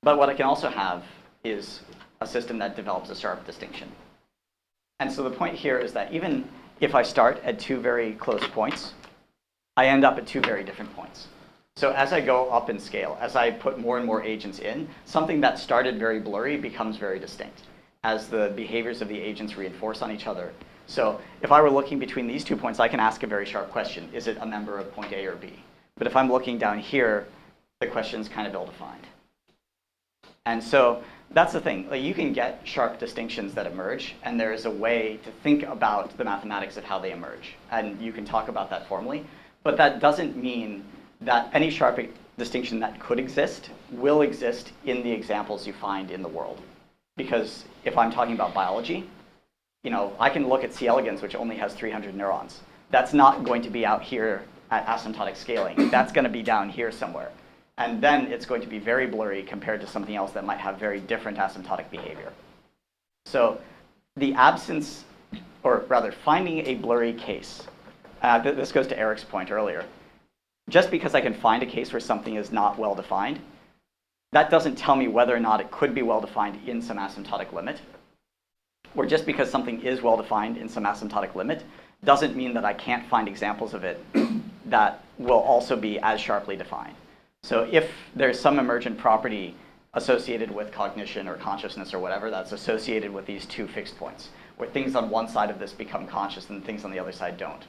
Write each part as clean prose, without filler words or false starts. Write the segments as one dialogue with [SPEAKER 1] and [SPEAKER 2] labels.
[SPEAKER 1] But what I can also have is a system that develops a sharp distinction. And so the point here is that even if I start at two very close points, I end up at two very different points. So as I go up in scale, as I put more and more agents in, something that started very blurry becomes very distinct as the behaviors of the agents reinforce on each other. So if I were looking between these 2 points, I can ask a very sharp question. Is it a member of point A or B? But if I'm looking down here, the question's kind of ill-defined. And so that's the thing. Like, you can get sharp distinctions that emerge, and there is a way to think about the mathematics of how they emerge. And you can talk about that formally. But that doesn't mean that any sharp distinction that could exist will exist in the examples you find in the world. Because if I'm talking about biology, I can look at C. elegans, which only has 300 neurons. That's not going to be out here at asymptotic scaling. That's going to be down here somewhere. And then it's going to be very blurry compared to something else that might have very different asymptotic behavior. So the absence, or rather finding a blurry case, this goes to Eric's point earlier. Just because I can find a case where something is not well defined, that doesn't tell me whether or not it could be well defined in some asymptotic limit. Or just because something is well defined in some asymptotic limit doesn't mean that I can't find examples of it that will also be as sharply defined. So if there's some emergent property associated with cognition or consciousness or whatever that's associated with these two fixed points, where things on one side of this become conscious and things on the other side don't,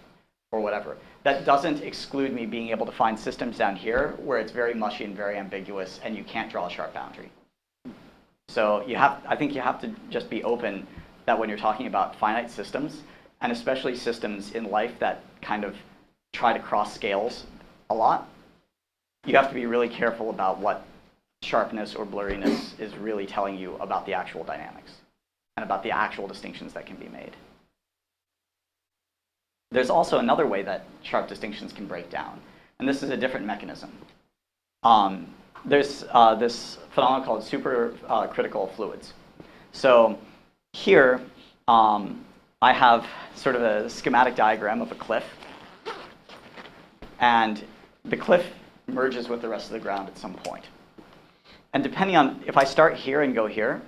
[SPEAKER 1] or whatever, that doesn't exclude me being able to find systems down here where it's very mushy and very ambiguous and you can't draw a sharp boundary. So I think you have to just be open that when you're talking about finite systems, and especially systems in life that kind of try to cross scales a lot, you have to be really careful about what sharpness or blurriness is really telling you about the actual dynamics and about the actual distinctions that can be made. There's also another way that sharp distinctions can break down, and this is a different mechanism. There's this phenomenon called supercritical fluids. So here, I have sort of a schematic diagram of a cliff, and the cliff merges with the rest of the ground at some point. And depending on, if I start here and go here,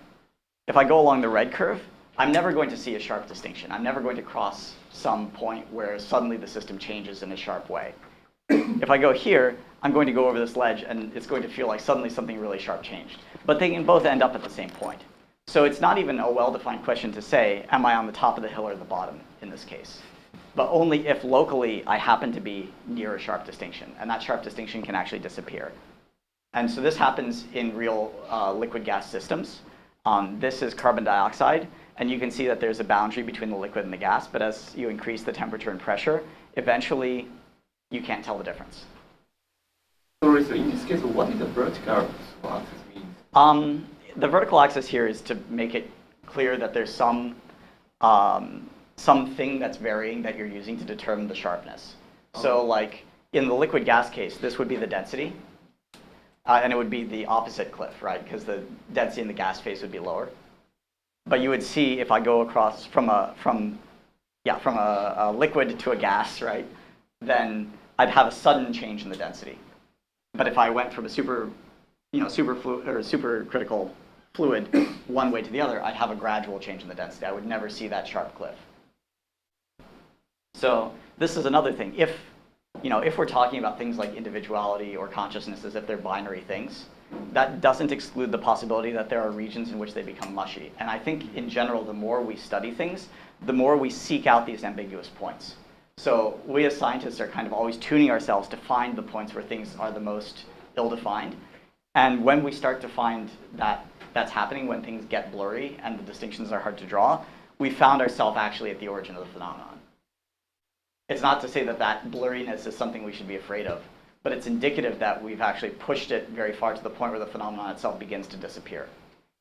[SPEAKER 1] if I go along the red curve, I'm never going to see a sharp distinction. I'm never going to cross some point where suddenly the system changes in a sharp way. If I go here, I'm going to go over this ledge, and it's going to feel like suddenly something really sharp changed. But they can both end up at the same point. So it's not even a well-defined question to say, am I on the top of the hill or the bottom in this case? But only if locally I happen to be near a sharp distinction, and that sharp distinction can actually disappear. And so this happens in real liquid gas systems. This is carbon dioxide, and you can see that there's a boundary between the liquid and the gas, but as you increase the temperature and pressure, eventually you can't tell the difference.
[SPEAKER 2] Sorry, so in this case, what is the vertical axis mean?
[SPEAKER 1] The vertical axis here is to make it clear that there's something that's varying that you're using to determine the sharpness. So like in the liquid gas case, this would be the density, and it would be the opposite cliff, right? Because the density in the gas phase would be lower. But you would see if I go across from a liquid to a gas, right? Then I'd have a sudden change in the density. But if I went from a supercritical fluid one way to the other, I'd have a gradual change in the density. I would never see that sharp cliff. So this is another thing. If we're talking about things like individuality or consciousness as if they're binary things, that doesn't exclude the possibility that there are regions in which they become mushy. And I think in general, the more we study things, the more we seek out these ambiguous points. So we as scientists are kind of always tuning ourselves to find the points where things are the most ill-defined. And when we start to find that that's happening, when things get blurry and the distinctions are hard to draw, we found ourselves actually at the origin of the phenomenon. It's not to say that that blurriness is something we should be afraid of, but it's indicative that we've actually pushed it very far to the point where the phenomenon itself begins to disappear.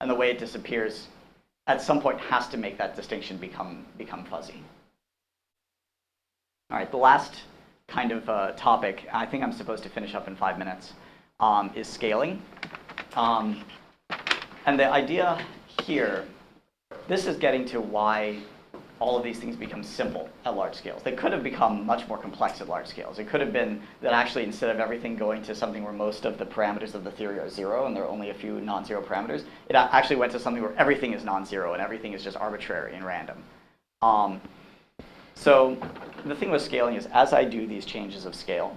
[SPEAKER 1] And the way it disappears at some point has to make that distinction become fuzzy. All right, the last kind of topic, I think I'm supposed to finish up in 5 minutes, is scaling. And the idea here, this is getting to why all of these things become simple at large scales. They could have become much more complex at large scales. It could have been that actually instead of everything going to something where most of the parameters of the theory are zero and there are only a few non-zero parameters, it actually went to something where everything is non-zero and everything is just arbitrary and random. So the thing with scaling is as I do these changes of scale,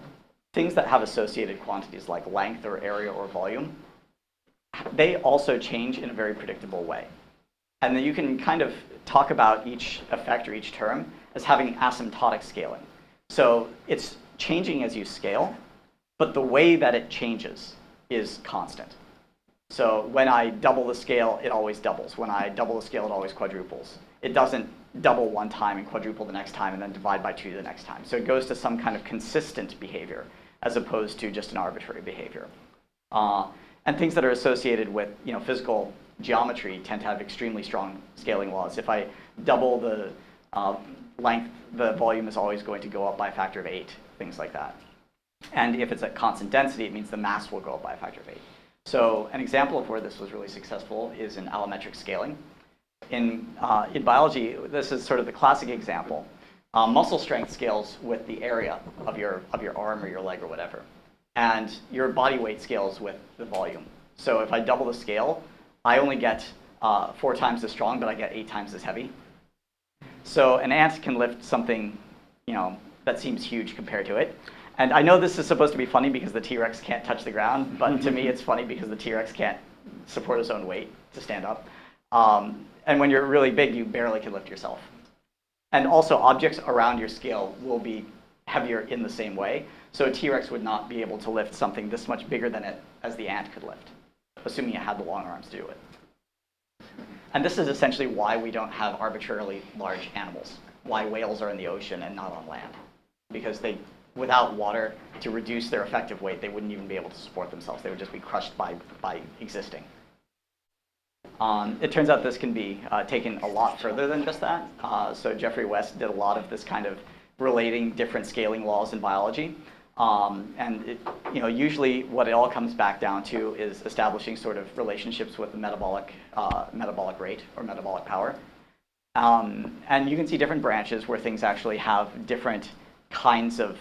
[SPEAKER 1] things that have associated quantities like length or area or volume, they also change in a very predictable way. And then you can kind of talk about each effect or each term as having asymptotic scaling. So it's changing as you scale, but the way that it changes is constant. So when I double the scale, it always doubles. When I double the scale, it always quadruples. It doesn't double one time and quadruple the next time and then divide by 2 the next time. So it goes to some kind of consistent behavior as opposed to just an arbitrary behavior. And things that are associated with physical geometry tend to have extremely strong scaling laws. If I double the length, the volume is always going to go up by a factor of 8, things like that. And if it's at constant density, it means the mass will go up by a factor of 8. So an example of where this was really successful is in allometric scaling. In biology, this is sort of the classic example. Muscle strength scales with the area of your arm or your leg or whatever. And your body weight scales with the volume. So if I double the scale, I only get 4 times as strong, but I get 8 times as heavy. So an ant can lift something, that seems huge compared to it. And I know this is supposed to be funny because the T-Rex can't touch the ground, but to me it's funny because the T-Rex can't support its own weight to stand up. And when you're really big, you barely can lift yourself. And also objects around your scale will be heavier in the same way. So a T-Rex would not be able to lift something this much bigger than it as the ant could lift, assuming it had the long arms to do it. And this is essentially why we don't have arbitrarily large animals, why whales are in the ocean and not on land. Because without water to reduce their effective weight, they wouldn't even be able to support themselves. They would just be crushed by existing. It turns out this can be taken a lot further than just that. So Geoffrey West did a lot of this kind of relating different scaling laws in biology. And usually what it all comes back down to is establishing sort of relationships with the metabolic rate or metabolic power. And you can see different branches where things actually have different kinds of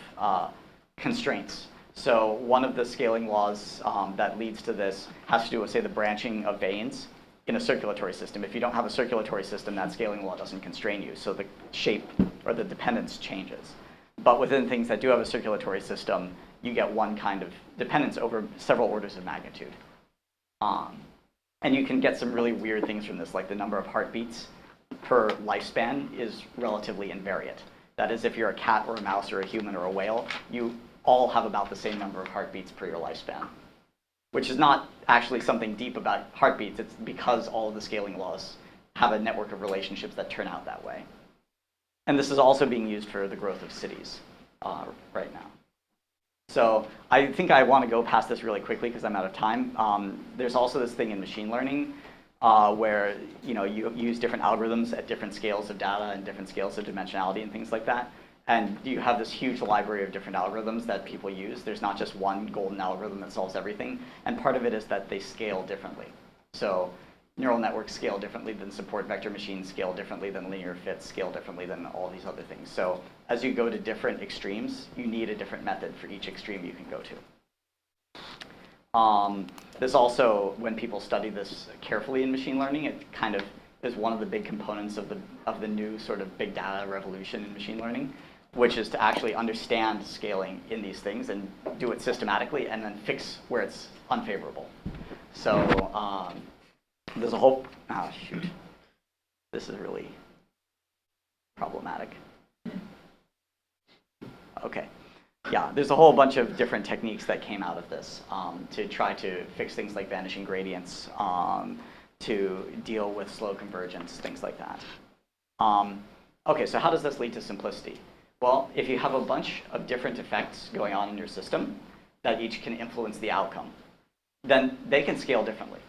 [SPEAKER 1] constraints. So one of the scaling laws that leads to this has to do with, say, the branching of veins in a circulatory system. If you don't have a circulatory system, that scaling law doesn't constrain you, so the shape or the dependence changes. But within things that do have a circulatory system, you get one kind of dependence over several orders of magnitude. And you can get some really weird things from this, like the number of heartbeats per lifespan is relatively invariant. That is, if you're a cat or a mouse or a human or a whale, you all have about the same number of heartbeats per your lifespan, which is not actually something deep about heartbeats. It's because all of the scaling laws have a network of relationships that turn out that way. And this is also being used for the growth of cities right now. So I think I want to go past this really quickly because I'm out of time. There's also this thing in machine learning where you use different algorithms at different scales of data and different scales of dimensionality and things like that. And you have this huge library of different algorithms that people use. There's not just one golden algorithm that solves everything. And part of it is that they scale differently. So neural networks scale differently than support vector machines, scale differently than linear fits, scale differently than all these other things. So as you go to different extremes, you need a different method for each extreme you can go to. There's also, when people study this carefully in machine learning, it kind of is one of the big components of the new sort of big data revolution in machine learning, which is to actually understand scaling in these things and do it systematically and then fix where it's unfavorable. So there's a whole, shoot, this is really problematic. Okay, yeah, there's a whole bunch of different techniques that came out of this to try to fix things like vanishing gradients, to deal with slow convergence, things like that. Okay, so how does this lead to simplicity? Well, if you have a bunch of different effects going on in your system that each can influence the outcome, then they can scale differently.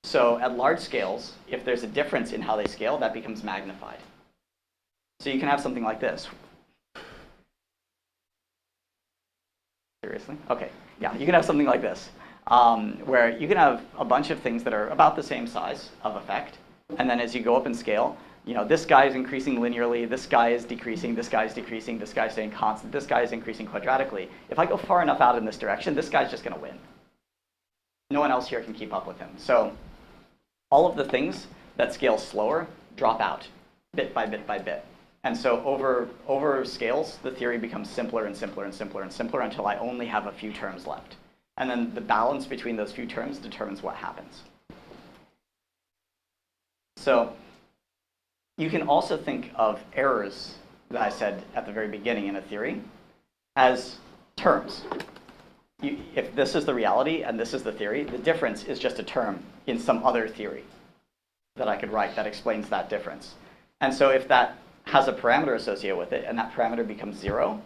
[SPEAKER 1] So at large scales, if there's a difference in how they scale, that becomes magnified. So you can have something like this. Seriously? Okay, yeah, you can have something like this, where you can have a bunch of things that are about the same size of effect, and then as you go up in scale, you know, this guy is increasing linearly, this guy is decreasing, this guy is decreasing, this guy is staying constant, this guy is increasing quadratically. If I go far enough out in this direction, this guy's just going to win. No one else here can keep up with him. So all of the things that scale slower drop out bit by bit by bit. And so over scales, the theory becomes simpler and simpler and simpler and simpler until I only have a few terms left. And then the balance between those few terms determines what happens. So you can also think of errors that I said at the very beginning in a theory as terms. If this is the reality and this is the theory, the difference is just a term in some other theory that I could write that explains that difference. And so if that has a parameter associated with it and that parameter becomes 0,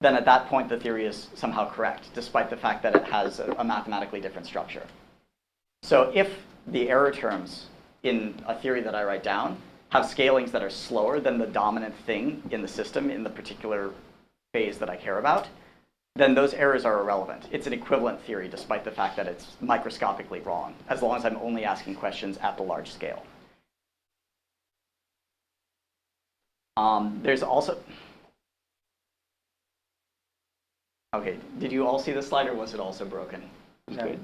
[SPEAKER 1] then at that point the theory is somehow correct, despite the fact that it has a mathematically different structure. So if the error terms in a theory that I write down have scalings that are slower than the dominant thing in the system in the particular phase that I care about, then those errors are irrelevant. It's an equivalent theory, despite the fact that it's microscopically wrong, as long as I'm only asking questions at the large scale. There's also... Okay, did you all see the slide, or was it also broken?
[SPEAKER 2] No.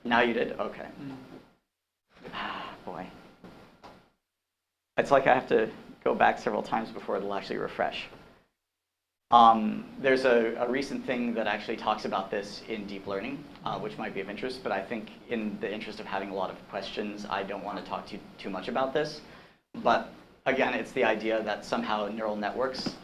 [SPEAKER 1] Now you did? Okay. Boy. It's like I have to go back several times before it'll actually refresh. There's a recent thing that actually talks about this in deep learning, which might be of interest, but I think in the interest of having a lot of questions, I don't want to talk too much about this. But again, it's the idea that somehow neural networks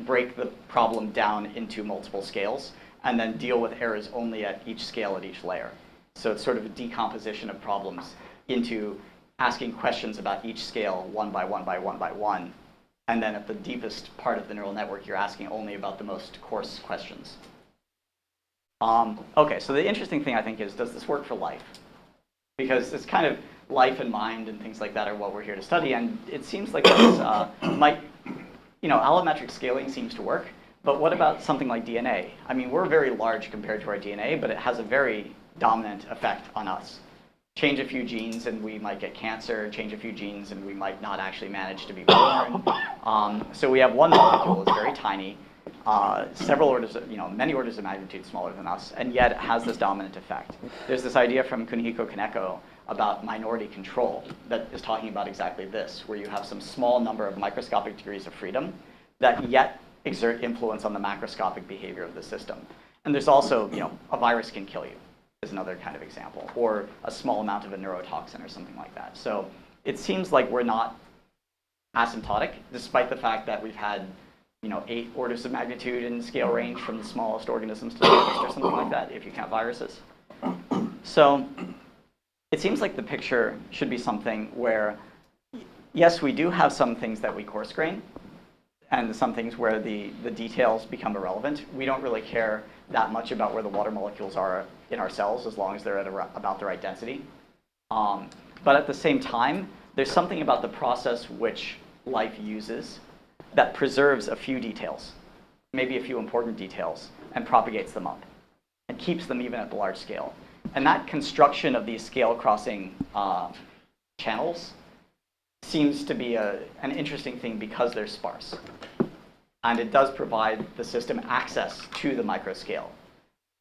[SPEAKER 1] break the problem down into multiple scales and then deal with errors only at each scale at each layer. So it's sort of a decomposition of problems into asking questions about each scale one by one by one by one. And then at the deepest part of the neural network, you're asking only about the most coarse questions. Okay, so the interesting thing I think is, does this work for life? Because it's kind of life and mind and things like that are what we're here to study. And it seems like this might, you know, allometric scaling seems to work. But what about something like DNA? I mean, we're very large compared to our DNA, but it has a very dominant effect on us. Change a few genes and we might get cancer, change a few genes and we might not actually manage to be born. So we have one molecule that's very tiny, several orders, many orders of magnitude smaller than us, and yet it has this dominant effect. There's this idea from Kunihiko Kaneko about minority control that is talking about exactly this, where you have some small number of microscopic degrees of freedom that yet exert influence on the macroscopic behavior of the system. And there's also, a virus can kill you, is another kind of example, or a small amount of a neurotoxin or something like that. So it seems like we're not asymptotic, despite the fact that we've had 8 orders of magnitude in scale range from the smallest organisms to the largest or something like that, if you count viruses. So it seems like the picture should be something where, yes, we do have some things that we coarse grain, and some things where the details become irrelevant. We don't really care that much about where the water molecules are in our cells, as long as they're at about the right density. But at the same time, there's something about the process which life uses that preserves a few details, maybe a few important details, and propagates them up, and keeps them even at the large scale. And that construction of these scale-crossing channels seems to be an interesting thing because they're sparse. And it does provide the system access to the microscale.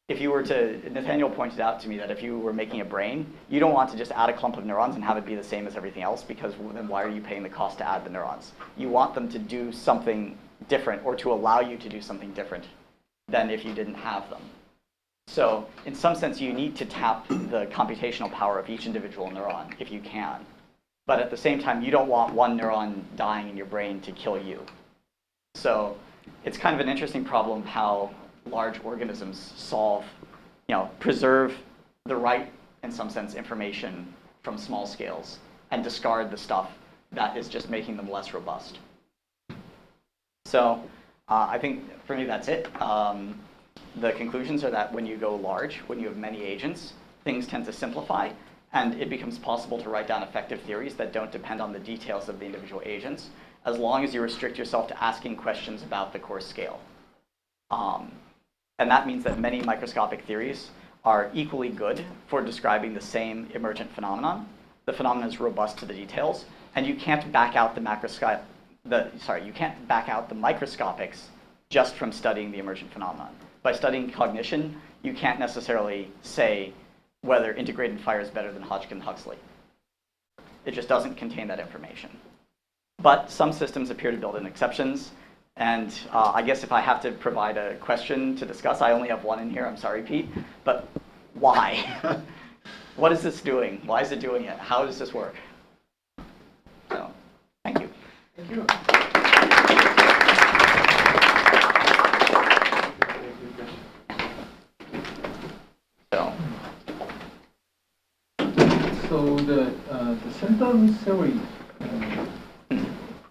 [SPEAKER 1] If you were to, Nathaniel pointed out to me that if you were making a brain, you don't want to just add a clump of neurons and have it be the same as everything else, because then why are you paying the cost to add the neurons? You want them to do something different, or to allow you to do something different than if you didn't have them. So in some sense, you need to tap the computational power of each individual neuron if you can. But at the same time, you don't want one neuron dying in your brain to kill you. So it's kind of an interesting problem how large organisms preserve the right, in some sense, information from small scales and discard the stuff that is just making them less robust. So I think for me that's it. The conclusions are that when you go large, when you have many agents, things tend to simplify, and it becomes possible to write down effective theories that don't depend on the details of the individual agents, as long as you restrict yourself to asking questions about the coarse scale. And that means that many microscopic theories are equally good for describing the same emergent phenomenon. The phenomenon is robust to the details, And you can't back out the you can't back out the microscopics just from studying the emergent phenomenon. By studying cognition, you can't necessarily say whether integrated fire is better than Hodgkin-Huxley. It just doesn't contain that information. But some systems appear to build in exceptions. And I guess if I have to provide a question to discuss, I only have one in here. I'm sorry, Pete. But why? What is this doing? Why is it doing it? How does this work? So, thank you.
[SPEAKER 2] Thank you.
[SPEAKER 3] So the central limit theory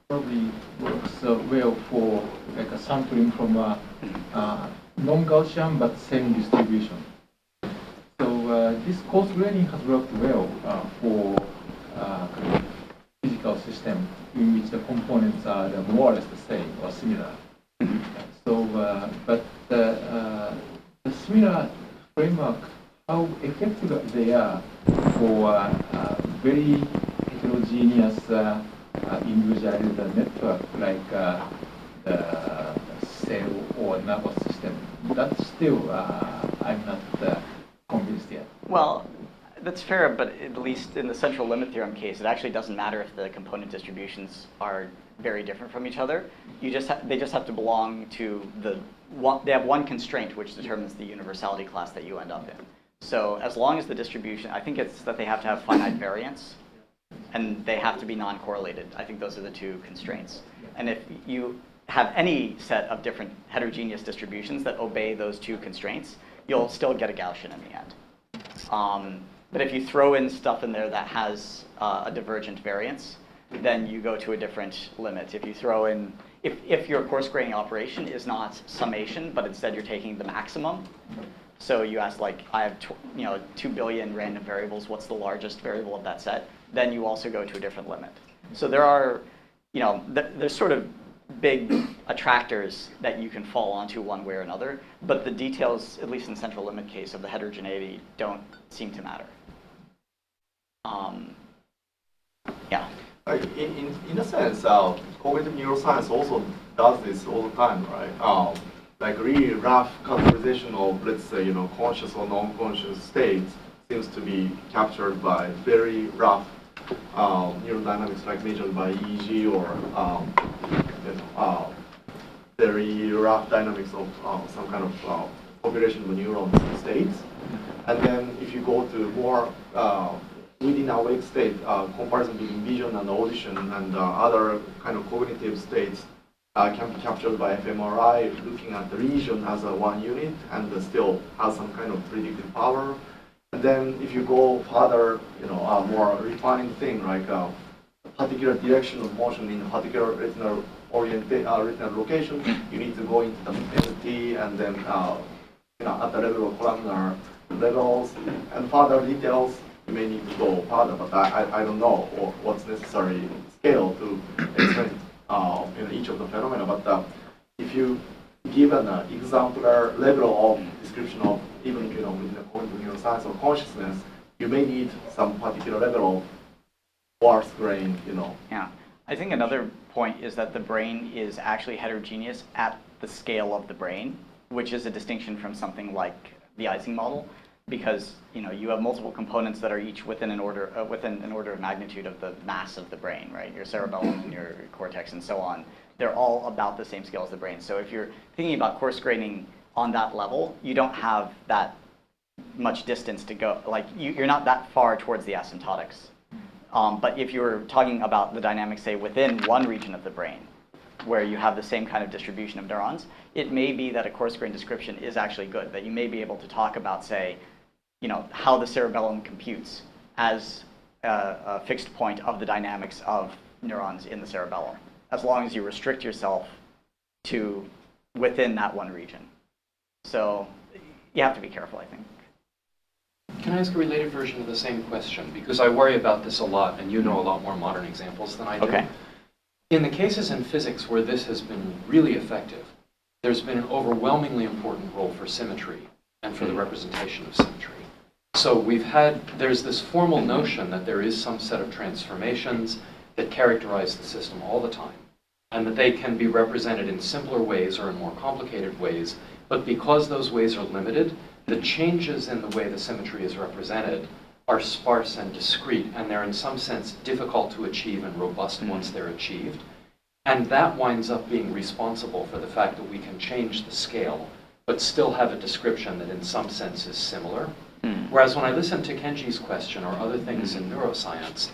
[SPEAKER 3] probably works well for like a sampling from a non-Gaussian but same distribution. So this coarse graining has worked well for kind of physical system in which the components are more or less the same or similar. So, but the similar framework, how effective they are for very heterogeneous individualized network like the cell or nervous system, that's still I'm not convinced yet.
[SPEAKER 1] Well, that's fair, but at least in the central limit theorem case, it actually doesn't matter if the component distributions are very different from each other. They just have to belong to they have one constraint which determines the universality class that you end up in. So as long as the distribution, I think it's that they have to have finite variance and they have to be non-correlated. I think those are the two constraints. And if you have any set of different heterogeneous distributions that obey those two constraints, you'll still get a Gaussian in the end. But if you throw in stuff in there that has a divergent variance, then you go to a different limit. If you throw in, if your coarse graining operation is not summation, but instead you're taking the maximum, so you ask like, I have 2 billion random variables, what's the largest variable of that set? Then you also go to a different limit. So there are, there's sort of big attractors that you can fall onto one way or another, but the details, at least in the central limit case of the heterogeneity, don't seem to matter. Yeah.
[SPEAKER 2] In a sense, cognitive neuroscience also does this all the time, right? Like really rough categorization of, let's say, conscious or non-conscious states seems to be captured by very rough neurodynamics, like measured by EEG or very rough dynamics of some kind of population of neuron states. And then if you go to more within awake state, comparison between vision and audition and other kind of cognitive states can be captured by fMRI, looking at the region as a one unit and still has some kind of predictive power. And then if you go further, a more refined thing, like a particular direction of motion in a particular retinal location, you need to go into the entity and then at the level of columnar levels and further details, you may need to go further, but I don't know what's necessary scale to explain each of the phenomena. But if you give an exemplar level of description of even within the cognitive neuroscience or consciousness, you may need some particular level of coarse grain,
[SPEAKER 1] Yeah, I think another point is that the brain is actually heterogeneous at the scale of the brain, which is a distinction from something like the Ising model, because you have multiple components that are each within an order of magnitude of the mass of the brain, right? Your cerebellum and your cortex and so on. They're all about the same scale as the brain. So if you're thinking about coarse graining on that level, you don't have that much distance to go. Like you're not that far towards the asymptotics. But if you're talking about the dynamics, say, within one region of the brain, where you have the same kind of distribution of neurons, it may be that a coarse grain description is actually good, that you may be able to talk about, say, how the cerebellum computes as a fixed point of the dynamics of neurons in the cerebellum, as long as you restrict yourself to within that one region. So you have to be careful, I think.
[SPEAKER 4] Can I ask a related version of the same question? Because I worry about this a lot, and you know a lot more modern examples than I do.
[SPEAKER 1] Okay.
[SPEAKER 4] In the cases in physics where this has been really effective, there's been an overwhelmingly important role for symmetry and for the representation of symmetry. So there's this formal notion that there is some set of transformations that characterize the system all the time, and that they can be represented in simpler ways or in more complicated ways, but because those ways are limited, the changes in the way the symmetry is represented are sparse and discrete, and they're in some sense difficult to achieve and robust once they're achieved. And that winds up being responsible for the fact that we can change the scale, but still have a description that in some sense is similar. Whereas when I listen to Kenji's question or other things in neuroscience,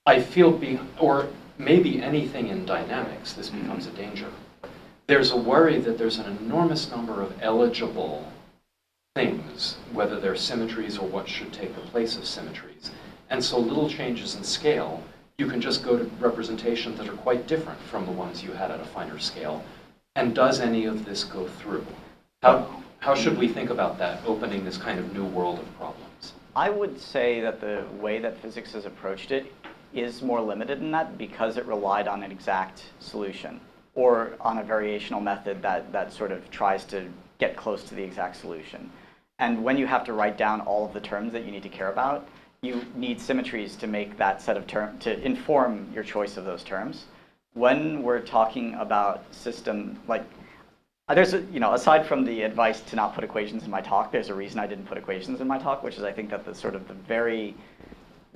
[SPEAKER 4] I feel, or maybe anything in dynamics, this becomes a danger. There's a worry that there's an enormous number of eligible things, whether they're symmetries or what should take the place of symmetries. And so little changes in scale, you can just go to representations that are quite different from the ones you had at a finer scale. And does any of this go through? How should we think about that, opening this kind of new world of problems?
[SPEAKER 1] I would say that the way that physics has approached it is more limited in that because it relied on an exact solution or on a variational method that sort of tries to get close to the exact solution. And when you have to write down all of the terms that you need to care about, you need symmetries to make that set of terms, to inform your choice of those terms. When we're talking about system, like, there's a, aside from the advice to not put equations in my talk, there's a reason I didn't put equations in my talk, which is I think that the sort of the very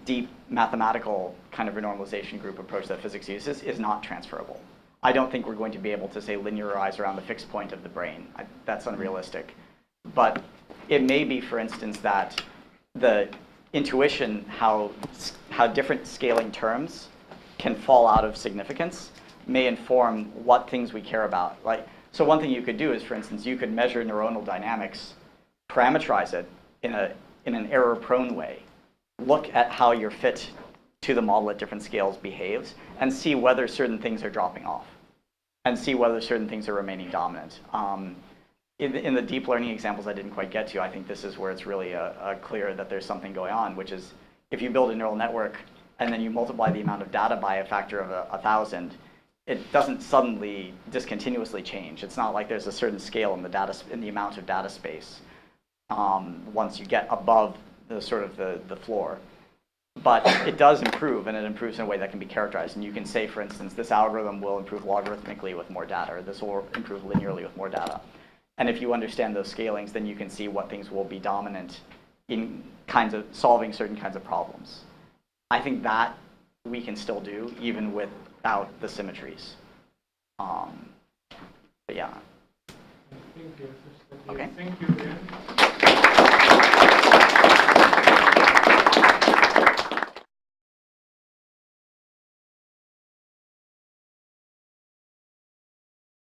[SPEAKER 1] deep mathematical kind of renormalization group approach that physics uses is not transferable. I don't think we're going to be able to, say, linearize around the fixed point of the brain. That's unrealistic. But it may be, for instance, that the intuition how different scaling terms can fall out of significance may inform what things we care about. So one thing you could do is, for instance, you could measure neuronal dynamics, parameterize it in an error-prone way, look at how your fit to the model at different scales behaves, and see whether certain things are dropping off, and see whether certain things are remaining dominant. In the deep learning examples I didn't quite get to, I think this is where it's really clear that there's something going on, which is if you build a neural network and then you multiply the amount of data by a factor of 1,000, it doesn't suddenly discontinuously change. It's not like there's a certain scale in the amount of data space once you get above the sort of the floor. But it does improve, and it improves in a way that can be characterized. And you can say, for instance, this algorithm will improve logarithmically with more data, or this will improve linearly with more data. And if you understand those scalings, then you can see what things will be dominant in kinds of solving certain kinds of problems. I think that we can still do even without the symmetries. But yeah.
[SPEAKER 3] Thank you.
[SPEAKER 1] Okay.
[SPEAKER 3] Thank you, Dan.